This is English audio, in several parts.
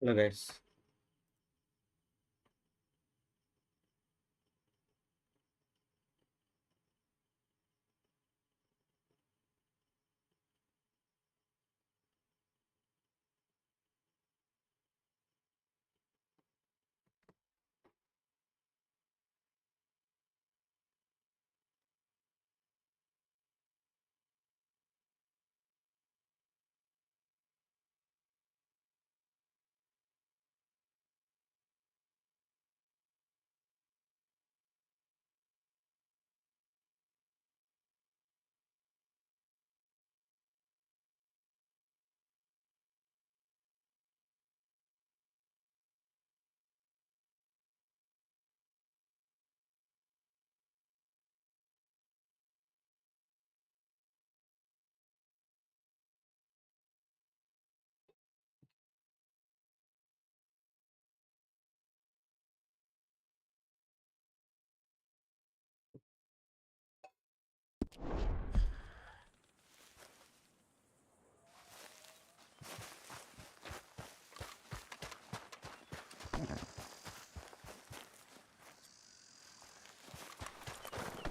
Hello guys.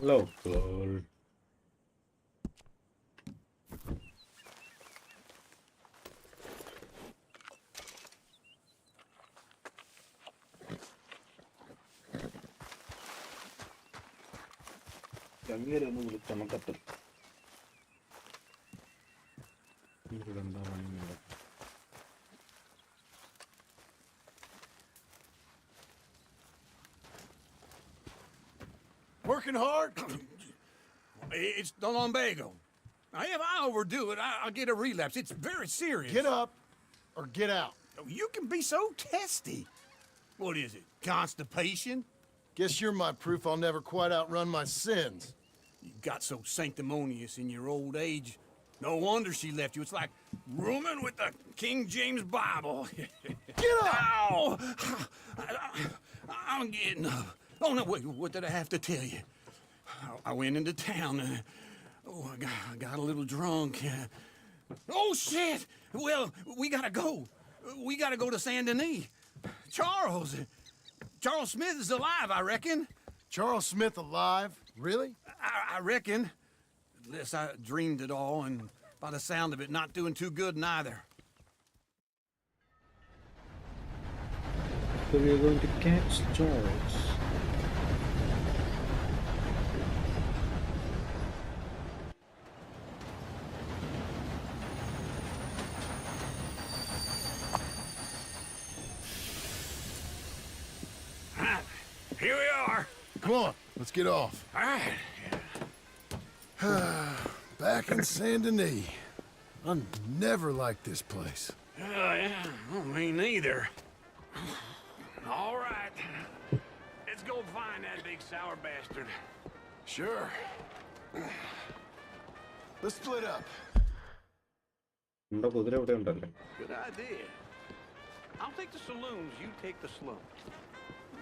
Local. ഗംഭീരൊന്നും വിളിച്ച് നമുക്കത്തും ഇവിടെ എന്താ പണിയുന്നത്? Working hard? It's the lumbago. Now, if I overdo it, I'll get a relapse. It's very serious. Get up or get out. You can be so testy. What is it? Constipation? Guess you're my proof I'll never quite outrun my sins. You got so sanctimonious in your old age. No wonder she left you. It's like rooming with the King James Bible. Get up! Ow! I'm getting up. Oh, no, wait, what did I have to tell you? I went into town. I got a little drunk. Oh, shit! Well, we gotta go. We gotta go to Saint Denis. Charles Smith is alive, I reckon. Charles Smith alive? Really? I reckon. Unless I dreamed it all, and by the sound of it, not doing too good neither. So we are going to catch Charles. Here we are. Come on, let's get off. All right. Back in Saint Denis. I never liked this place. Yeah, well, me neither. All right. Let's go find that big sour bastard. Sure. Let's split up. നമ്മുടെ കുതിര ഇവിടെ ഉണ്ടല്ലേ? Good idea. I'll take the saloons, you take the slums.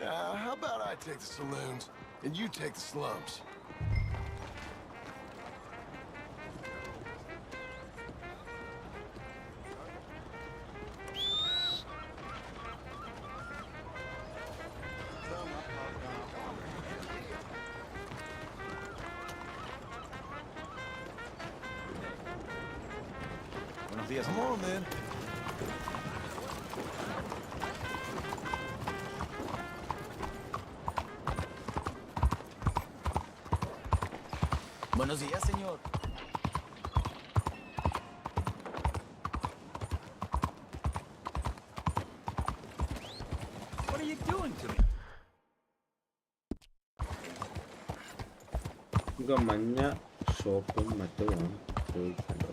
Now, how about I take the saloons and you take the slums? Come on, then. Buenos días, señor. What are you doing to me? നമുക്ക് മഞ്ഞ ഷോപ്പും മറ്റുമാണ് ചോദിക്കേണ്ടത്.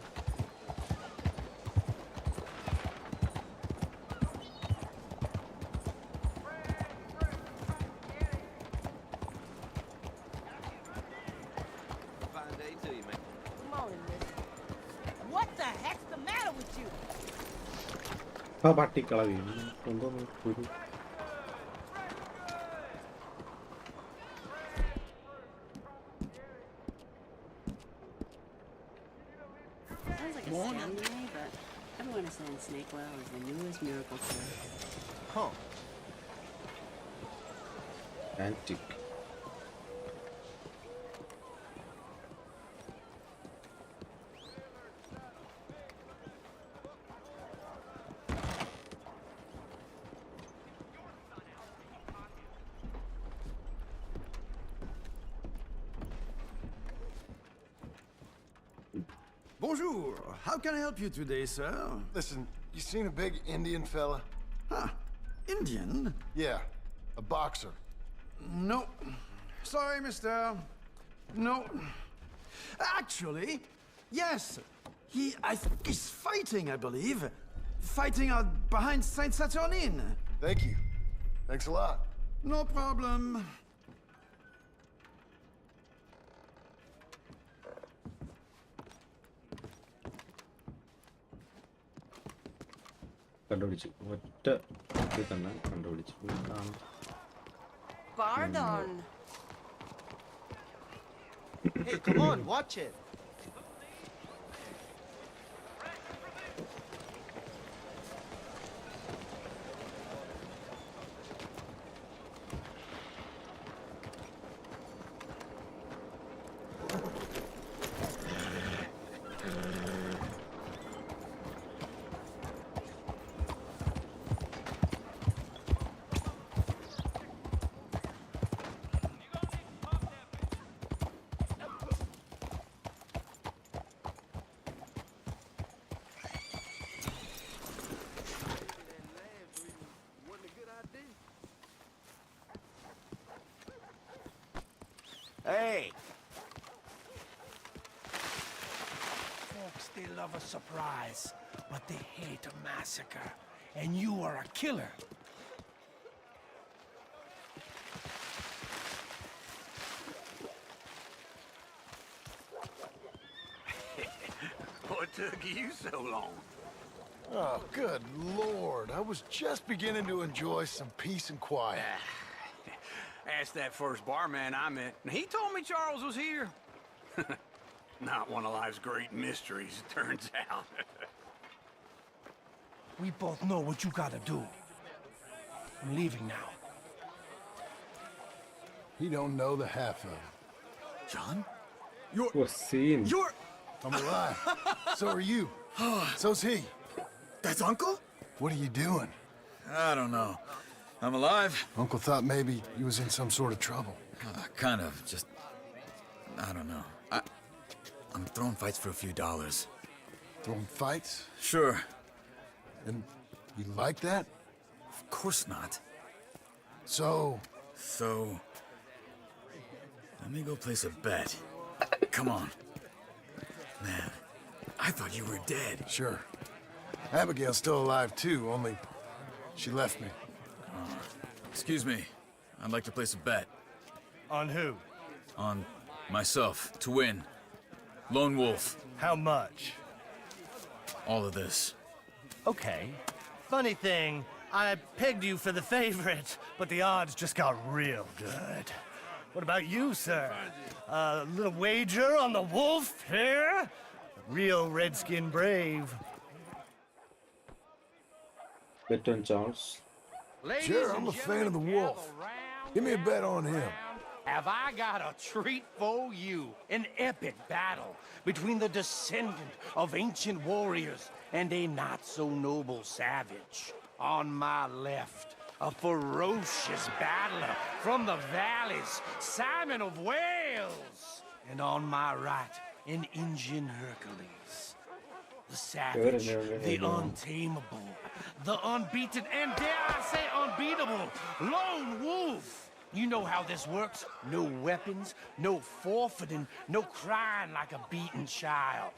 Fine day to you, man. Come on, miss. What the heck's the matter with you? ആ പട്ടിക്കളവി കൊണ്ടൊന്ന് കുരു. Sounds like a scam to me, but I want to send Snakewell as the newest miracle cure. Huh. Antique. Bonjour. How can I help you today, sir? Listen, you seen a big Indian fella? Huh. Indian? Yeah, a boxer. No. Sorry, mister. No. Actually, yes. I think he's fighting, I believe. Fighting out behind Saint Saturnine. Thank you. Thanks a lot. No problem. കണ്ടുപിടിച്ചു ഒറ്റ ഇതിൽ തന്നെ കണ്ടുപിടിച്ചു ഇതാണ് Pardon. Hey, come on, watch it. Hey! Folks, they love a surprise, but they hate a massacre. And you are a killer. What took you so long? Oh, good Lord. I was just beginning to enjoy some peace and quiet. Asked that first barman I met, and he told me Charles was here. Not one of life's great mysteries, it turns out. We both know what you gotta do. I'm leaving now. He don't know the half of it. John? scene. You're... I'm alive. So are you. So's he. That's Uncle? What are you doing? I don't know. I'm alive. Uncle thought maybe he was in some sort of trouble. Kind of. Just... I don't know. I'm throwing fights for a few dollars. Throwing fights? Sure. And you like that? Of course not. So... So... Let me go place a bet. Come on. Man, I thought you were dead. Sure. Abigail's still alive too, only she left me. Excuse me. I'd like to place a bet. On who? On myself, to win. Lone Wolf. How much? All of this. Okay. Funny thing, I pegged you for the favorite, but the odds just got real good. What about you, sir? A little wager on the wolf here? Real redskin brave. Bet on Charles. Sure, I'm a fan of the wolf. Give me a bet on him. Have I got a treat for you? An epic battle between the descendant of ancient warriors and a not-so-noble savage. On my left, a ferocious battler from the valleys, Simon of Wales. And on my right, an Indian Hercules. The savage, the untamable, the unbeaten, and dare I say unbeatable, Lone Wolf. You know how this works. No weapons, no forfeiting, no crying like a beaten child.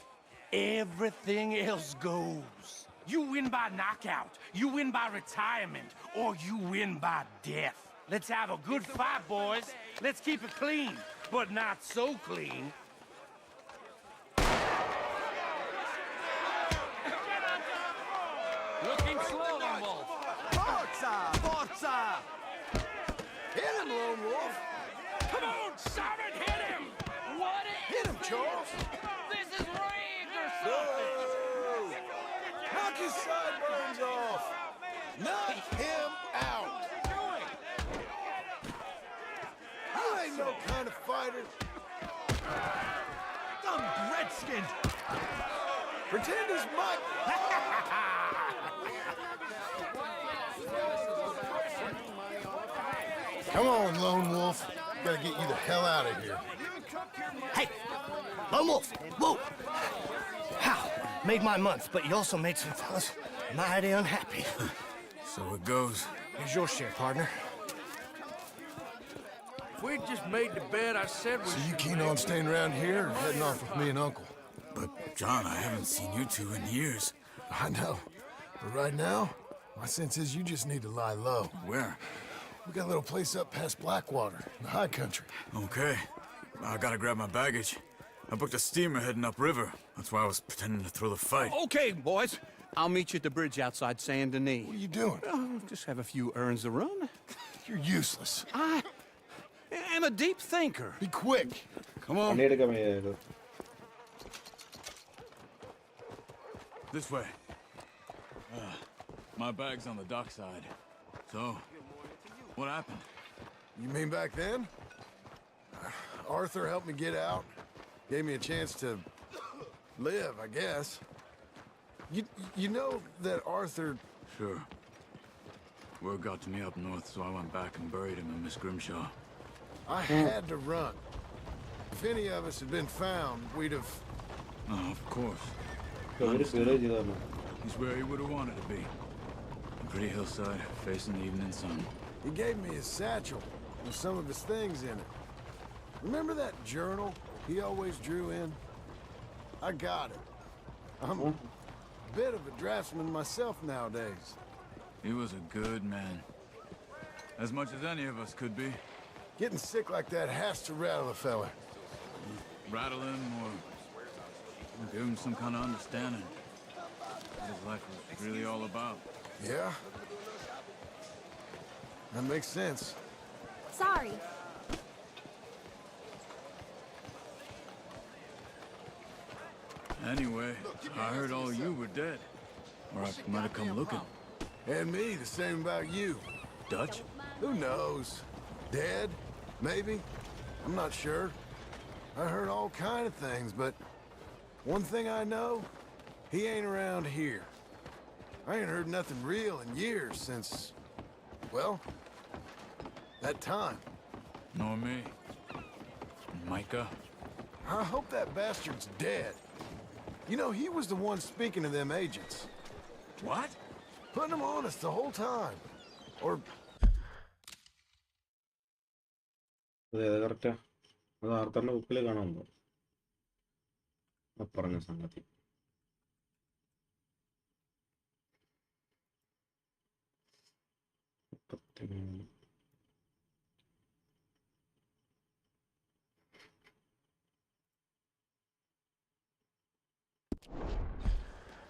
Everything else goes. You win by knockout, you win by retirement, or you win by death. Let's have a good fight, boys. Let's keep it clean, but not so clean. Looking slow, Lone Wolf. Forza! Forza! Hit him, Lone Wolf! Come on, Simon, hit him! What is Hit him, Charles! this? Is rigged or something? Knock Pretend he's Mike. Come on, Lone Wolf. Gotta get you the hell out of here. Hey, Lone Wolf, whoa! How? Made my month, but you also made some fellas mighty unhappy. So it goes. Here's your share, partner. If we'd just made the bed I said we So you keen on staying around here or heading off with me and Uncle? But, John, I haven't seen you two in years. I know. But right now, my sense is you just need to lie low. Where? We got a little place up past Blackwater, in the high country. Okay. I gotta grab my baggage. I booked a steamer heading upriver. That's why I was pretending to throw the fight. Okay, boys. I'll meet you at the bridge outside Saint Denis. What are you doing? Oh, just have a few errands to run. You're useless. I am a deep thinker. Be quick. Come on. പണിയെടുക്കാൻ വയ്യ. This way. My bag's on the dockside. So, what happened? You mean back then? Arthur helped me get out. Gave me a chance to live, I guess. You know that Arthur... Sure. Word got to me up north, so I went back and buried him in Miss Grimshaw. I had to run. If any of us had been found, we'd have... Oh, of course. ഒരു പേര് ചെയ്താണ്. He's where he would have wanted to be. A pretty hillside, facing the evening sun. He gave me his satchel with some of his things in it. Remember that journal he always drew in? I got it. I'm a bit of a draftsman myself nowadays. He was a good man. As much as any of us could be. Getting sick like that has to rattle a fella. Rattle him or give him some kind of understanding what his life was really all about. Yeah? That makes sense. Sorry. Anyway, I heard all you were dead. Or I might have come looking. And me, the same about you. Dutch? Who knows? Dead? Maybe? I'm not sure. I heard all kind of things, but one thing I know, he ain't around here. I ain't heard nothing real in years since, well, that time. Nor me. Micah? I hope that bastard's dead. You know, he was the one speaking to them agents. What? Putting them on us the whole time. Or... അതെ അത് correct. അത് ആർത്തറിന്റെ ബുക്കിൽ കാണാൻ പറഞ്ഞ സംഗതി.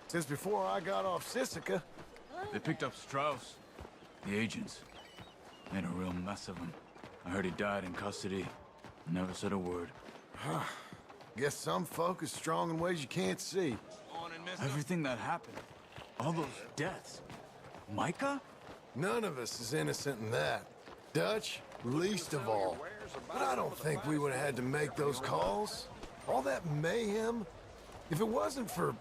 Since before I got off Sisika, They picked up Strauss. The agents. Made a real mess of him. I heard he died in custody. Never said a word. guess some folk is strong in ways you can't see. Everything that happened. All those deaths. Micah? None of us is innocent in that. Dutch, least of all. But I don't think we would have had to make those calls. All that mayhem. If it wasn't for...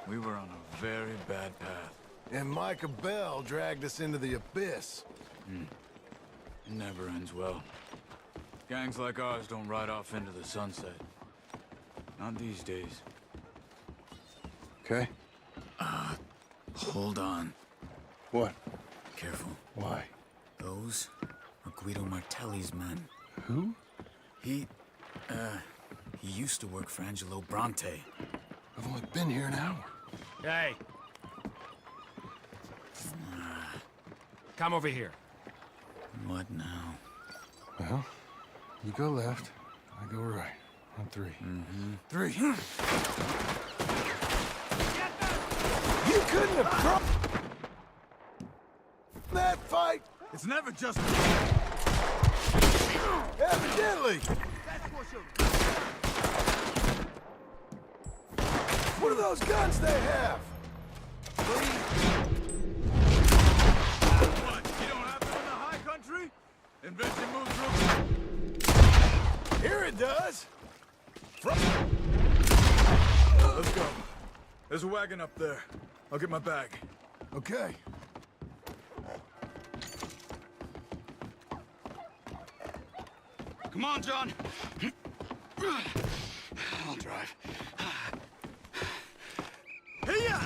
We were on a very bad path. And Micah Bell dragged us into the abyss. It never ends well. Gangs like ours don't ride off into the sunset. Not these days. Okay. Hold on. What? Careful. Why? Those are Guido Martelli's men. Who? He used to work for Angelo Bronte. I've only been here an hour. Hey. Come over here. What now? Well, you go left, I go right. On three. Three. You couldn't have that fight! It's never just... Evidently! What are those guns they have? What? You don't have them in the high country? Invention moves real... Here it does! Let's go. There's a wagon up there. I'll get my bag. Okay. Come on, John. I'll drive. Hey-ya!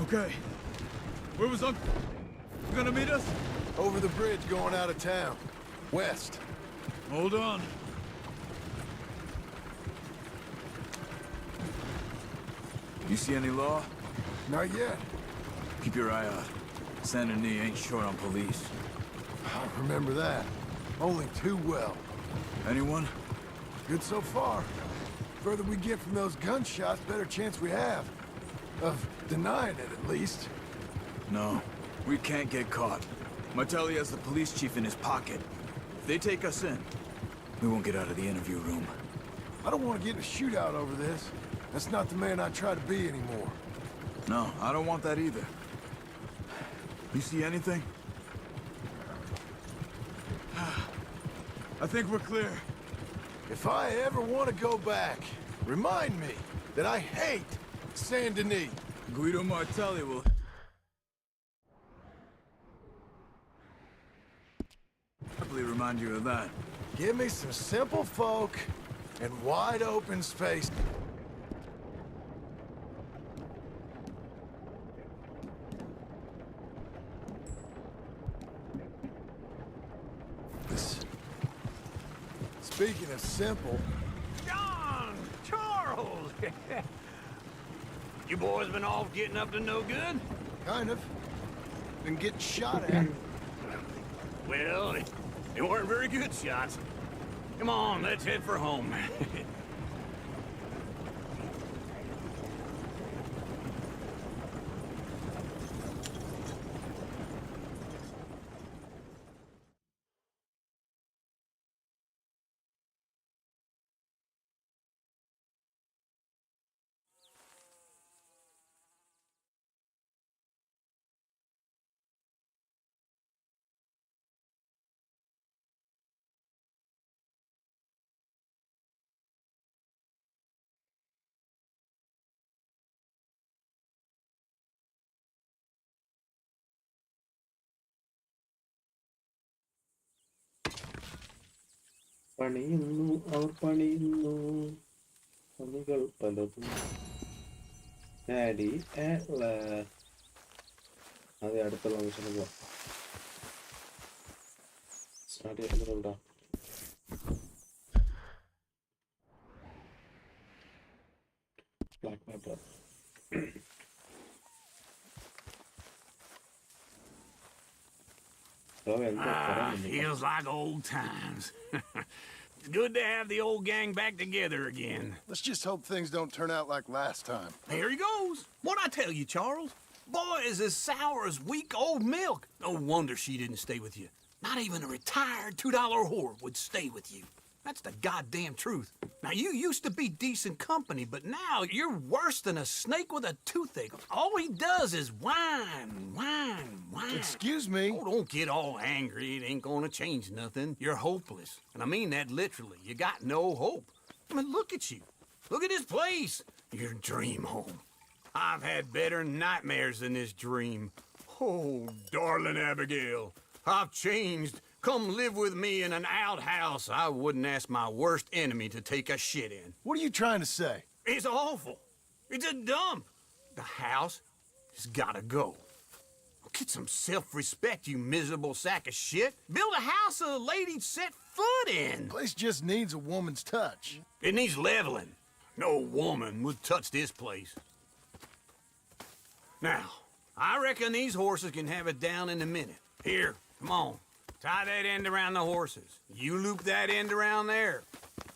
Okay. Where was Uncle gonna meet us? Over the bridge going out of town. West. Hold on. You see any law? Not yet. Keep your eye out. Saint Denis ain't short on police. I remember that. Only too well. Anyone? Good so far. Further we get from those gunshots, better chance we have. Of denying it, at least. No. We can't get caught. Martelli has the police chief in his pocket. If they take us in, we won't get out of the interview room. I don't want to get in a shootout over this. That's not the man I try to be anymore. No, I don't want that either. You see anything? I think we're clear. If I ever want to go back, remind me that I hate Saint Denis. Guido Martelli will... happily remind you of that. Give me some simple folk and wide open space. Speaking of simple, John! Charles! You boys been off getting up to no good? kind of. Been getting shot at. Well, they weren't very good shots. Come on, let's head for home. പണിയുന്നു അവർ പണിയുന്നു പണികൾ പലതും ആഡി അതെ അടുത്തുള്ള മിഷന് പോവാം start ചെയ്യുന്നുണ്ടോ black paper Feels like old times. It's good to have the old gang back together again. Let's just hope things don't turn out like last time. There he goes. What'd I tell you, Charles? Boy is as sour as weak old milk. No wonder she didn't stay with you. Not even a retired $2 whore would stay with you. That's the goddamn truth. Now, you used to be decent company, but now you're worse than a snake with a toothache. All he does is whine, whine, whine. Excuse me? Oh, don't get all angry. It ain't gonna change nothing. You're hopeless. And I mean that literally. You got no hope. I mean, look at you. Look at this place. Your dream home. I've had better nightmares than this dream. Oh, darling Abigail, I've changed. Come live with me in an outhouse I wouldn't ask my worst enemy to take a shit in. What are you trying to say? It's awful. It's a dump. The house has gotta go. Get some self-respect, you miserable sack of shit. Build a house a lady'd set foot in. The place just needs a woman's touch. It needs leveling. No woman would touch this place. Now, I reckon these horses can have it down in a minute. Here, come on. Tie that end around the horses. You loop that end around there.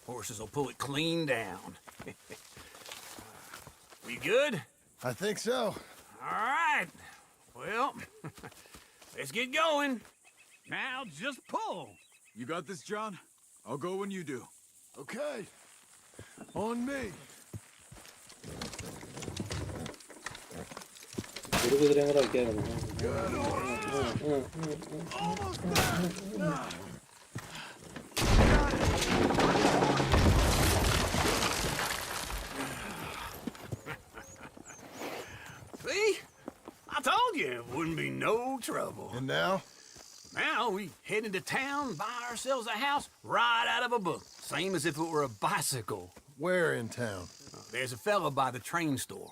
Horses will pull it clean down. We good? I think so. All right. Well, let's get going. Now just pull. You got this, John? I'll go when you do. Okay. On me. ഒരു കുതിരയും കൂടെ വയ്ക്കായിരുന്നു told you it wouldn't be no trouble. And now? Now we head into town, buy ourselves a house right out of a book. Same as if it were a bicycle. Where in town? There's a fella by the train store.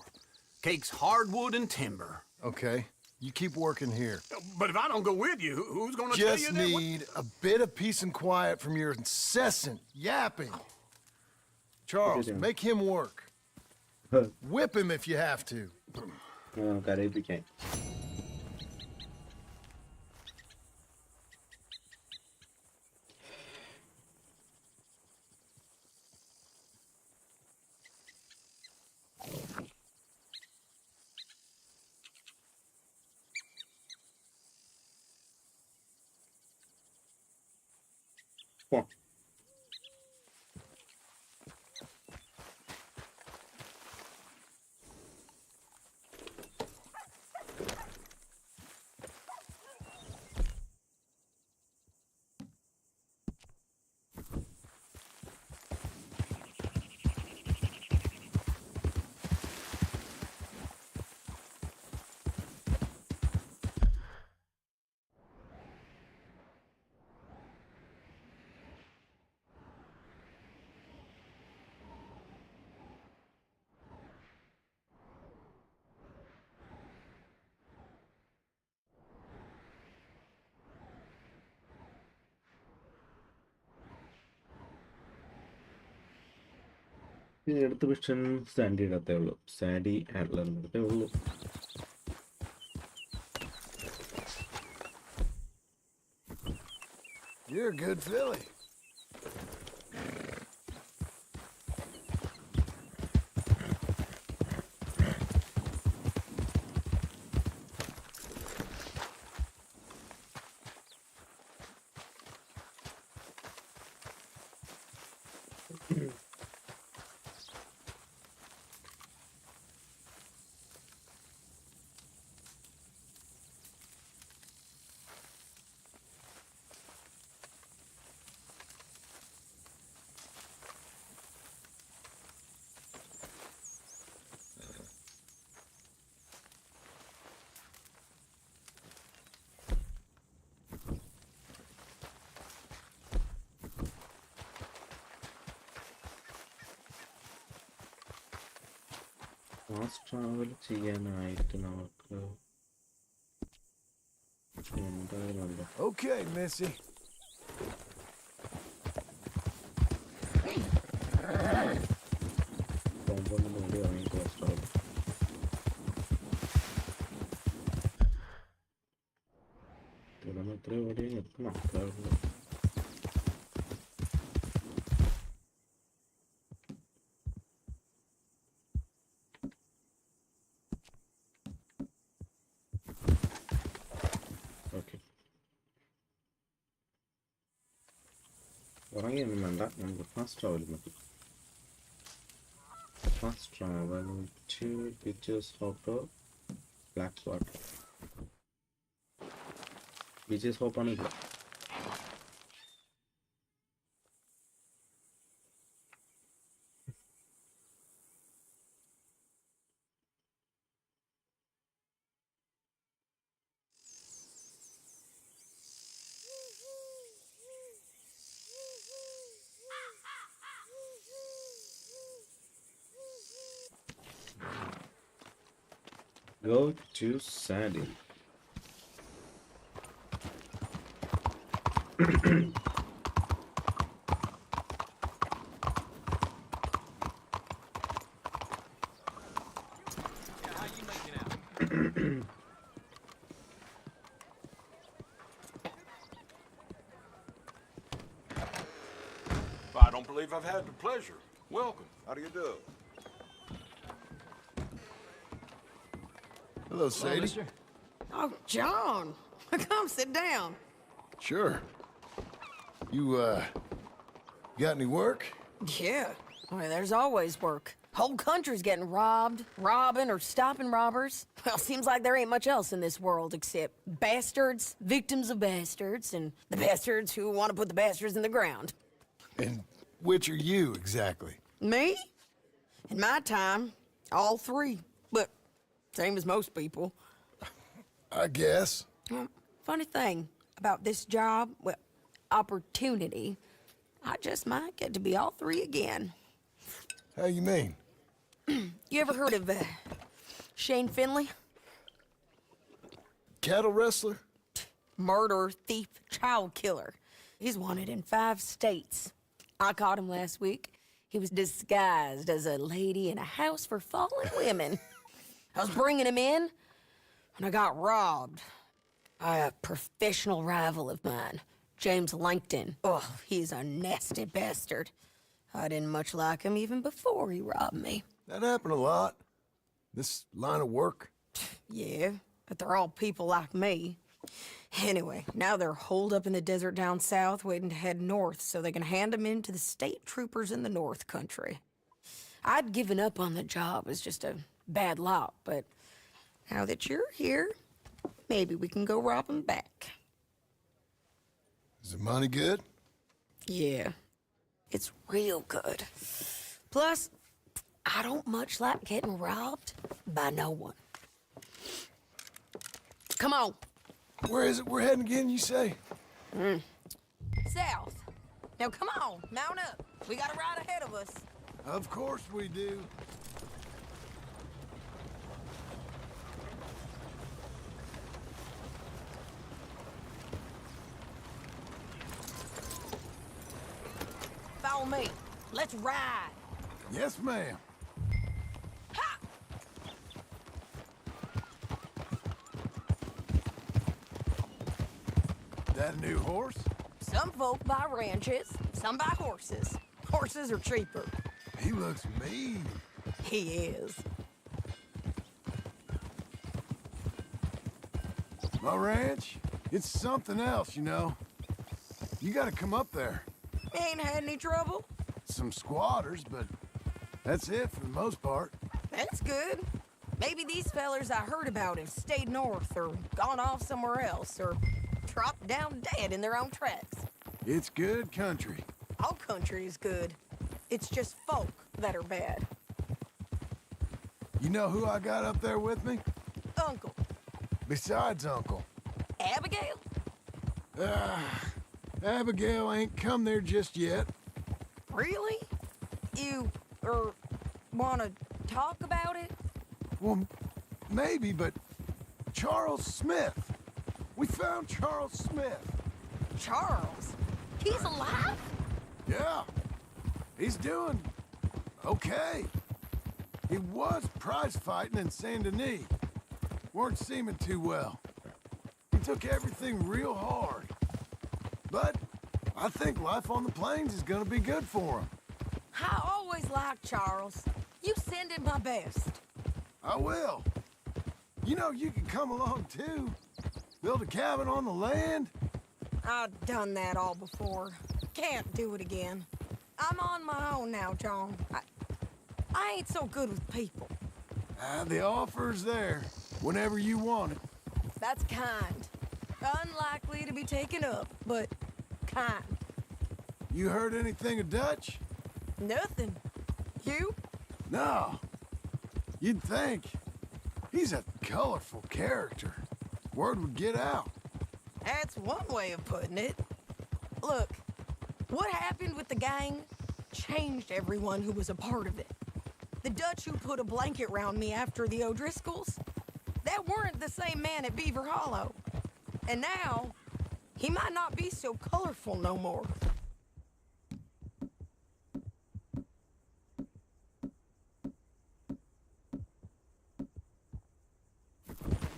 Cakes hardwood and timber. Okay, you keep working here. But if I don't go with you, who's gonna tell you Just that? need a bit of peace and quiet from your incessant yapping. Charles, make him work. Whip him if you have to. കരയിപ്പിക്കാൻ. Come on. ഇനി അടുത്ത mission Sandy ഇടത്തേ ഉള്ളൂ. Sandy ആഡ്ലറിൻ്റെ അടുത്തേ ഉള്ളൂ. You're a good filly. Fast travel ചെയ്യാനായിട്ട് നമുക്ക് എന്തായാലും Okay, Missy. കോമ്പൗണ്ടിന് വേണ്ടി ഇറങ്ങി ഫാസ്റ്റ് ട്രാവൽ. നമ്മൾ എത്രയോ ഓടി എത്തണം. ഓക്കെ, ഉറങ്ങിയൊന്നും വേണ്ട, നമുക്ക് ഫാസ്റ്റ് ട്രാവൽ മതി. Fast travel to beaches hop black water. Beaches ഹോപ്പാണ് ഇല്ല. Go to Sandy. I don't believe I've had the pleasure. Welcome. How do you do? Hello, Sadie. mister. Oh, John. Come sit down. Sure. You, got any work? Yeah. Well, there's always work. Whole country's getting robbed, robbing, or stopping robbers. Well, seems like there ain't much else in this world except bastards, victims of bastards, and the bastards who want to put the bastards in the ground. And which are you, exactly? Me? In my time, all three. But same as most people. I guess. Well, funny thing about this job, well, opportunity, I just might get to be all three again. How you mean? You ever heard of Shane Finley? Cattle wrestler? Murderer, thief, child killer. He's wanted in 5 states. I caught him last week. He was disguised as a lady in a house for fallen women. I was bringing him in, and I got robbed by a professional rival of mine, James Langton. Oh, he's a nasty bastard. I didn't much like him even before he robbed me. That happened a lot. This line of work. Yeah, but they're all people like me. Anyway, now they're holed up in the desert down south, waiting to head north so they can hand them in to the state troopers in the north country. I'd given up on the job as just a bad lot, but now that you're here, maybe we can go rob them back. Is the money good? Yeah, it's real good. Plus, I don't much like getting robbed by no one. Come on. Where is it we're heading again, you say? South. Now come on, mount up. We got a ride ahead of us. Of course we do. Follow me. Let's ride. Yes, ma'am. Ha! That a new horse? Some folk buy ranches, some buy horses. Horses are cheaper. He looks mean. He is. My ranch, it's something else, you know. You gotta come up there. Ain't had any trouble? Some squatters, but that's it for the most part. That's good. Maybe these fellers I heard about have stayed north or gone off somewhere else or dropped down dead in their own tracks. It's good country. All country is good. It's just folk that are bad. You know who I got up there with me? Uncle. Besides Uncle. Abigail? Abigail ain't come there just yet. Really? You, wanna talk about it? Well, maybe, but Charles Smith. We found Charles Smith. Charles? He's alive? Yeah. He's doing okay. He was prize fighting in Saint Denis. Weren't seeming too well. He took everything real hard. But I think life on the plains is gonna be good for him. I always liked Charles. You send him my best. I will. You know, you can come along too. Build a cabin on the land. I've done that all before. Can't do it again. I'm on my own now, John. I ain't so good with people. The offer's there whenever you want it. That's kind. Unlikely to be taken up, but kind. You heard anything of Dutch? Nothing. You? No. You'd think. He's a colorful character. Word would get out. That's one way of putting it. Look, what happened with the gang changed everyone who was a part of it. The Dutch who put a blanket round me after the O'Driscolls, that weren't the same man at Beaver Hollow. And now, he might not be so colorful no more.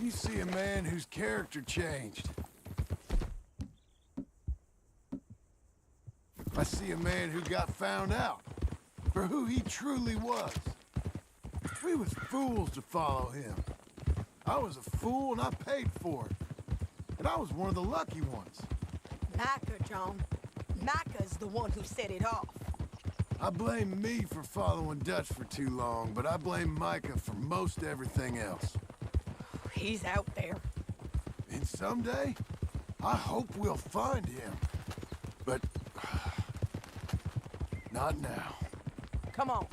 You see a man whose character changed. I see a man who got found out for who he truly was. We was fools to follow him. I was a fool and I paid for it. And I was one of the lucky ones. Micah, John. Micah's the one who set it off. I blame me for following Dutch for too long, but I blame Micah for most everything else. He's out there. And someday, I hope we'll find him. But not now. Come on.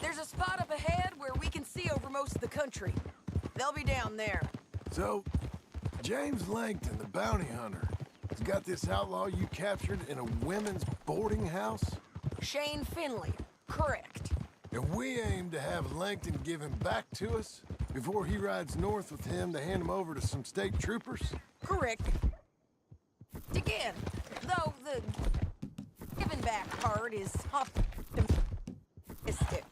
There's a spot up ahead where we can see over most of the country. They'll be down there. So, James Langton, the bounty hunter, has got this outlaw you captured in a women's boarding house? Shane Finley, correct. And we aim to have Langton give him back to us before he rides north with him to hand him over to some state troopers? Correct. Again, though the giving back part is optimistic.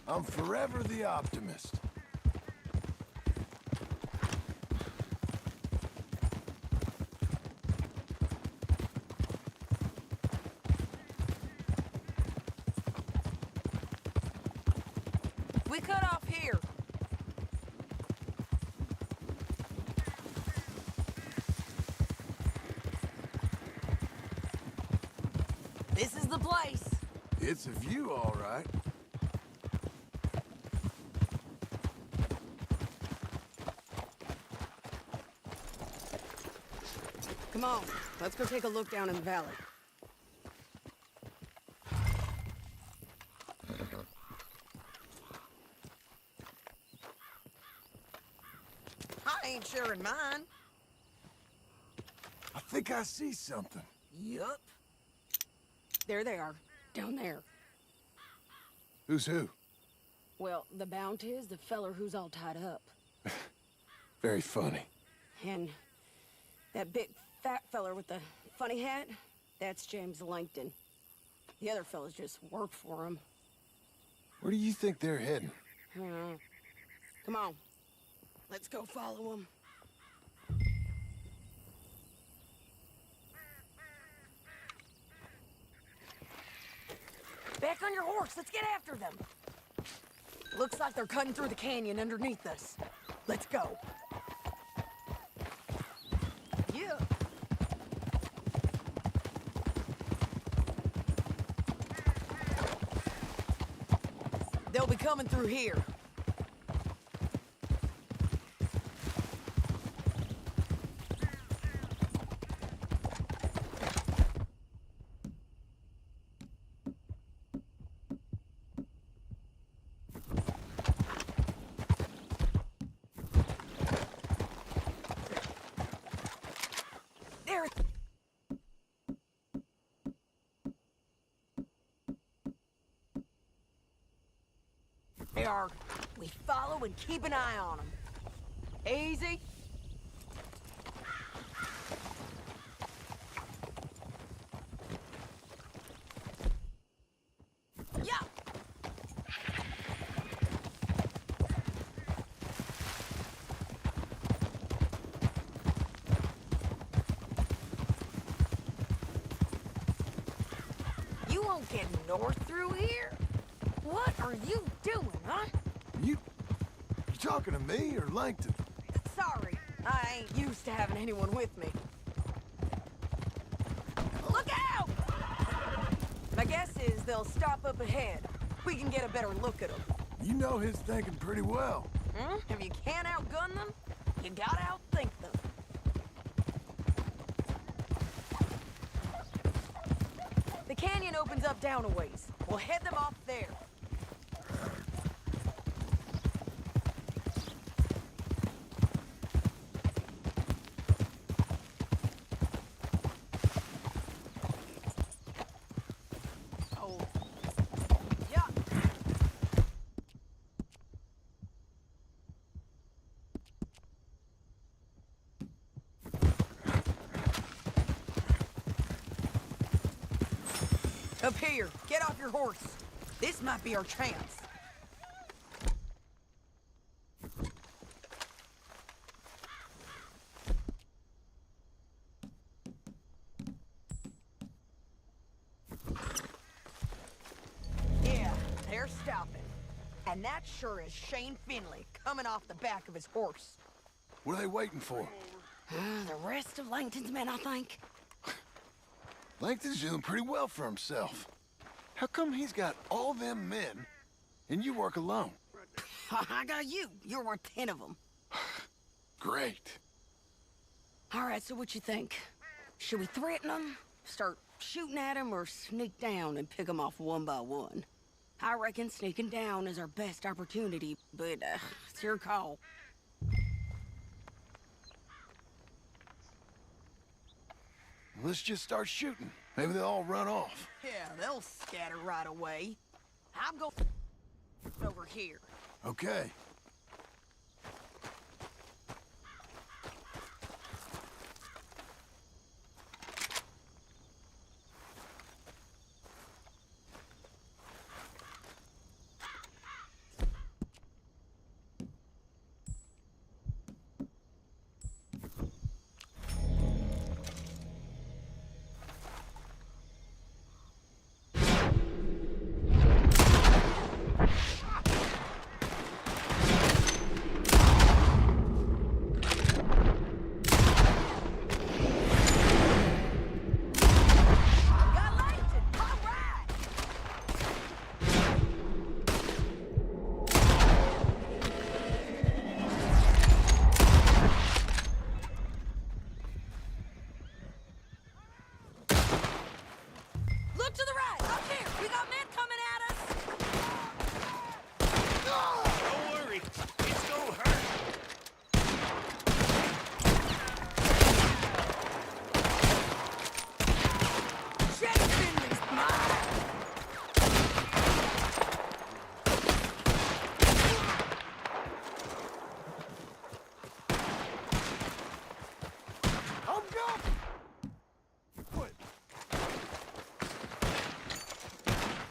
I'm forever the optimist. We cut off here. This is the place. It's a view, all right. Come on, let's go take a look down in the valley. I ain't sharing mine. I think I see something. Yup. There they are, down there. Who's who? Well, the Bounty is the feller who's all tied up. Very funny. And that big fat feller with the funny hat, that's James Langton. The other fellas just work for him. Where do you think they're heading? Come on, let's go follow them. Back on your horse, let's get after them. Looks like they're cutting through the canyon underneath us. Let's go. Yeah. They'll be coming through here. There. They are. We follow and keep an eye on them. Easy. Yeah. You won't get north through here? What are you doing, huh? You talking to me or Langton? Sorry, I ain't used to having anyone with me. Look out! My guess is they'll stop up ahead. We can get a better look at them. You know his thinking pretty well. If you can't outgun them, you gotta outthink them. The canyon opens up down a ways. We'll head them off there. Oh. Yeah. Up here, get off your horse. This might be our chance. Yeah, they're stopping. And that sure is Shane Finley coming off the back of his horse. What are they waiting for? The rest of Langton's men, I think. Langton's doing pretty well for himself. How come he's got all them men and you work alone? I got you. You're worth 10 of them. Great. All right, so what you think? Should we threaten them, start shooting at them, or sneak down and pick them off one by one? I reckon sneaking down is our best opportunity, but it's your call. Let's just start shooting. Maybe they'll all run off. Yeah, they'll scatter right away. I'm going over here. Okay. Look to the right! Up here! We got men coming at us! Don't worry. It's gonna hurt. Jack Finley's mine! I'm going! What?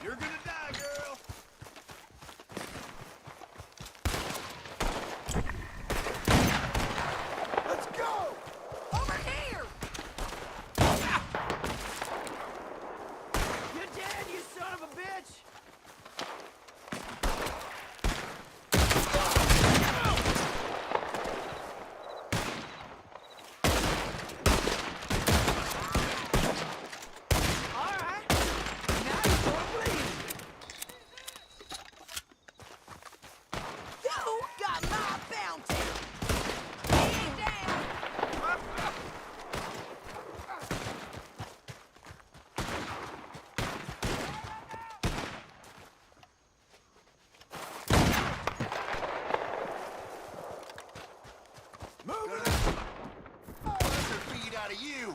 You're gonna die, girl. Let's go! Over here! You're dead, you son of a bitch! All right. Now you're going to bleed. You got my bounty. He ain't down. Move it! Feed out of you.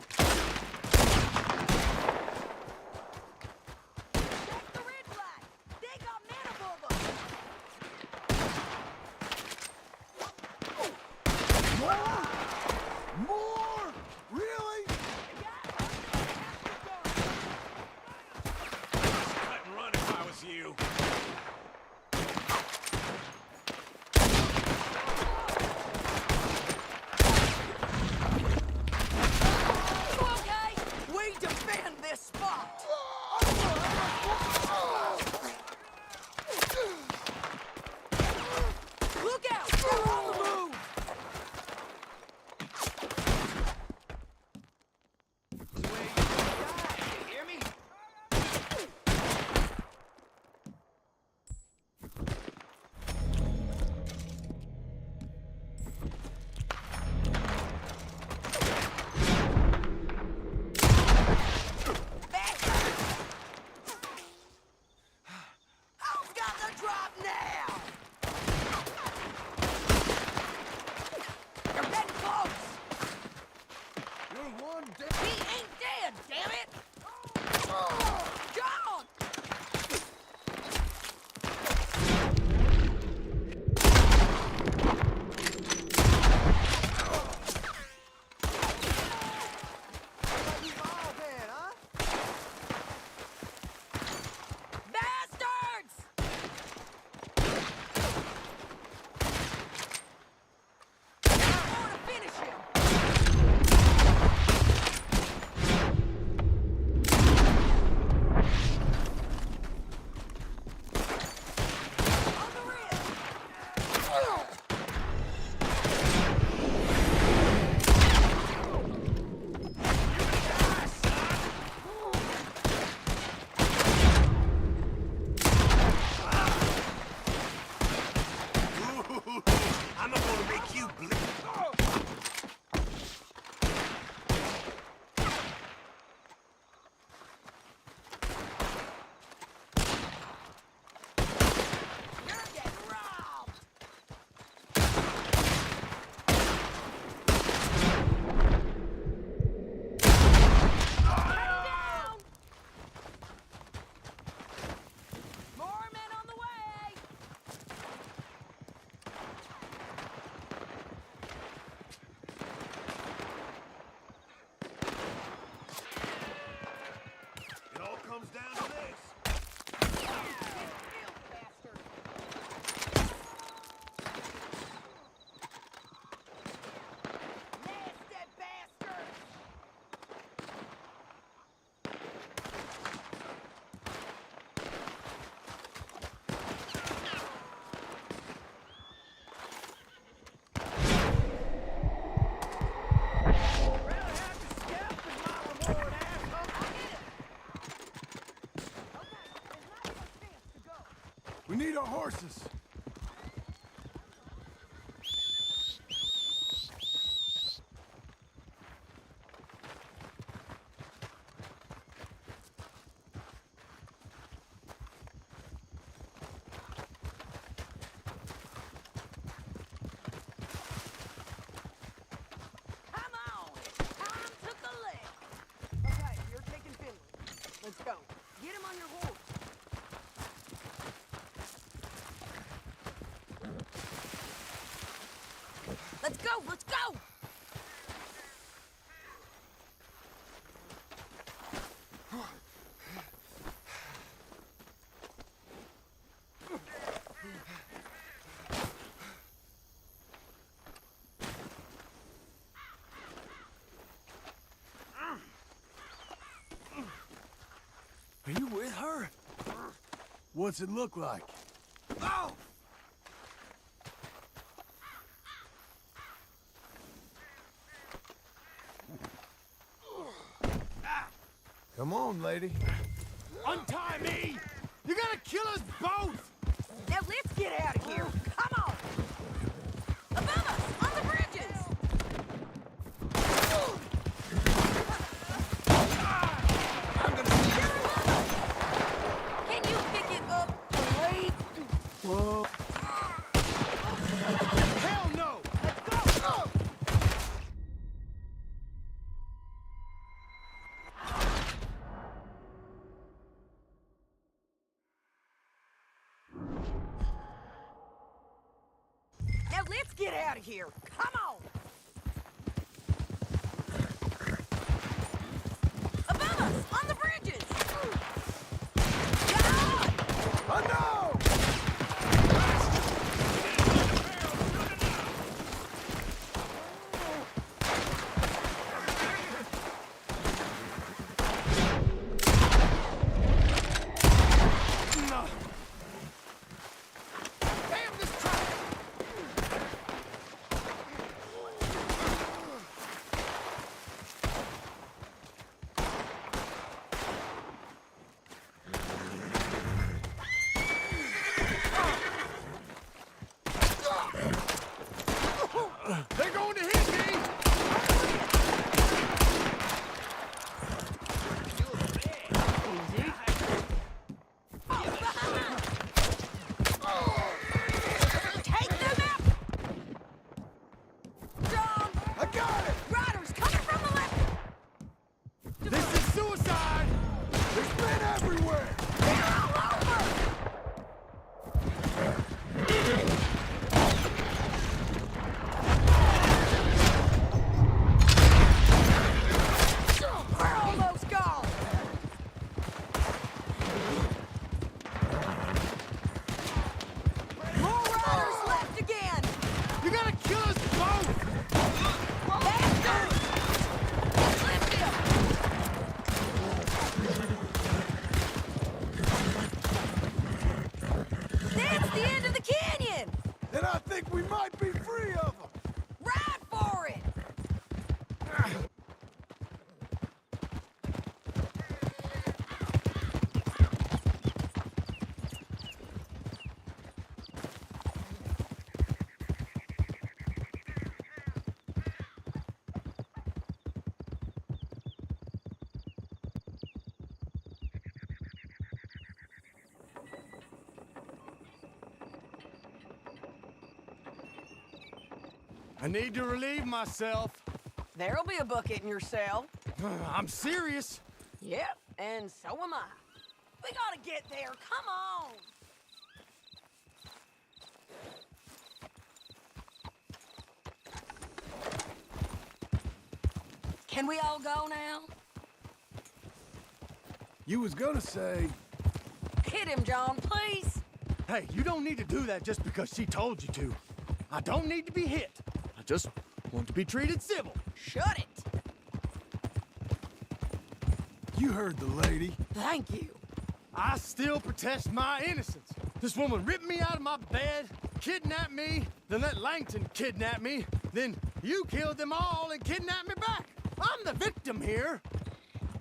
Take the red flag. They got men above us. More? Really? Cut and run if I was you. Okay, we defend this spot. Look out! They're on the move. Hear me? Who's got the drop now? They're getting close. You're one dead. He ain't dead. We need our horses. Come on! It's time to collect! Okay, you're taking Finley. Let's go. Get him on your horse. Let's go! Let's go! Are you with her? What's it look like? Oh! Come on, lady. Untie me! You're gonna kill us both! Now let's get out of here! Come on! Above us! On the bridges! Can you pick it up, please? Whoa. Hell no! Let's go! Now let's get out of here! Come on! Above us! On the bridges! God! Oh, no! Damn this truck! They're going to hit me! Take them out! John! I got it! Riders coming from the left! This is suicide! There's men everywhere! They're all over! We're almost gone! More riders left again! You're gonna kill us both! Bastards! Lift him! That's the end of the canyon! Then I think we might be free of them! Ride for it! I need to relieve myself. There'll be a bucket in your cell. I'm serious. Yep, and so am I. We gotta get there, come on! Can we all go now? You was gonna say... Hit him, John, please! Hey, you don't need to do that just because she told you to. I don't need to be hit. I just want to be treated civil. Shut it! You heard the lady. Thank you. I still protest my innocence. This woman ripped me out of my bed, kidnapped me, then let Langton kidnap me, then you killed them all and kidnapped me back. I'm the victim here.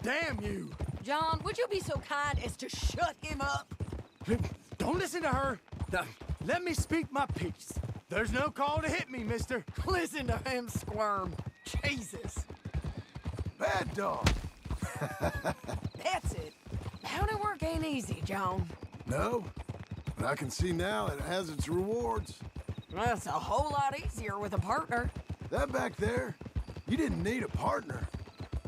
Damn you. John, would you be so kind as to shut him up? Don't listen to her. Now, let me speak my piece. There's no call to hit me, mister. Listen to him squirm. Jesus. Bad dog. That's it. County work ain't easy, John. No, but I can see now it has its rewards. That's a whole lot easier with a partner. That back there, you didn't need a partner.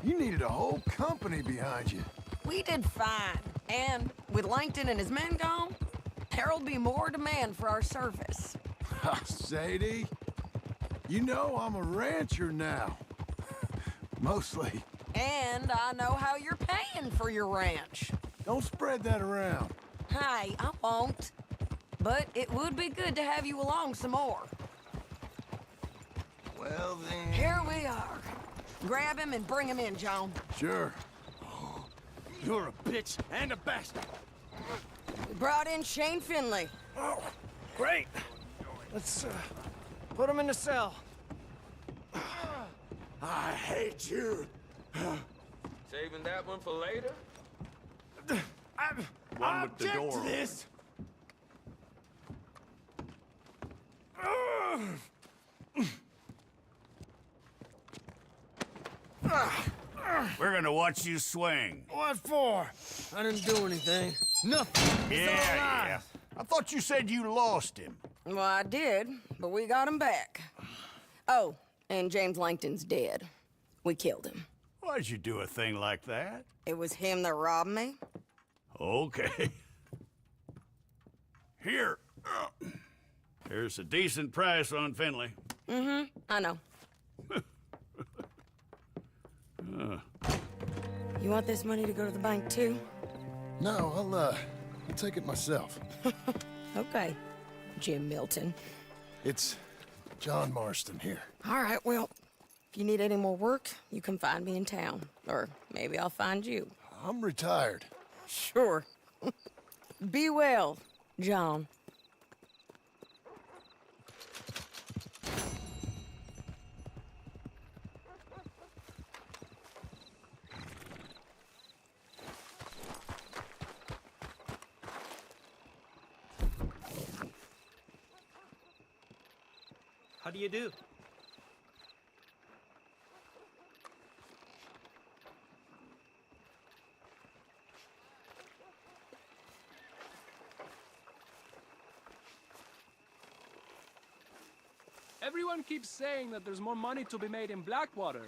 You needed a whole company behind you. We did fine. And with Langton and his men gone, there'll be more demand for our service. Sadie, you know I'm a rancher now. Mostly. And I know how you're paying for your ranch. Don't spread that around. Hey, I won't. But it would be good to have you along some more. Well then... Here we are. Grab him and bring him in, John. Sure. You're a bitch and a bastard. We brought in Shane Finley. Oh, great. Let's put him in the cell. I hate you. Saving that one for later? I with the object door to open. this. We're gonna watch you swing. What for? I didn't do anything. Nothing. It's all lies. I thought you said you lost him. Well, I did, but we got him back. Oh, and James Langton's dead. We killed him. Why'd you do a thing like that? It was him that robbed me. Okay. Here. Here's a decent price on Finley. I know. You want this money to go to the bank, too? No, I'll take it myself. Okay, Jim Milton. It's John Marston here. All right, well, if you need any more work, you can find me in town. Or maybe I'll find you. I'm retired. Sure. Be well, John. How do you do? Everyone keeps saying that there's more money to be made in Blackwater.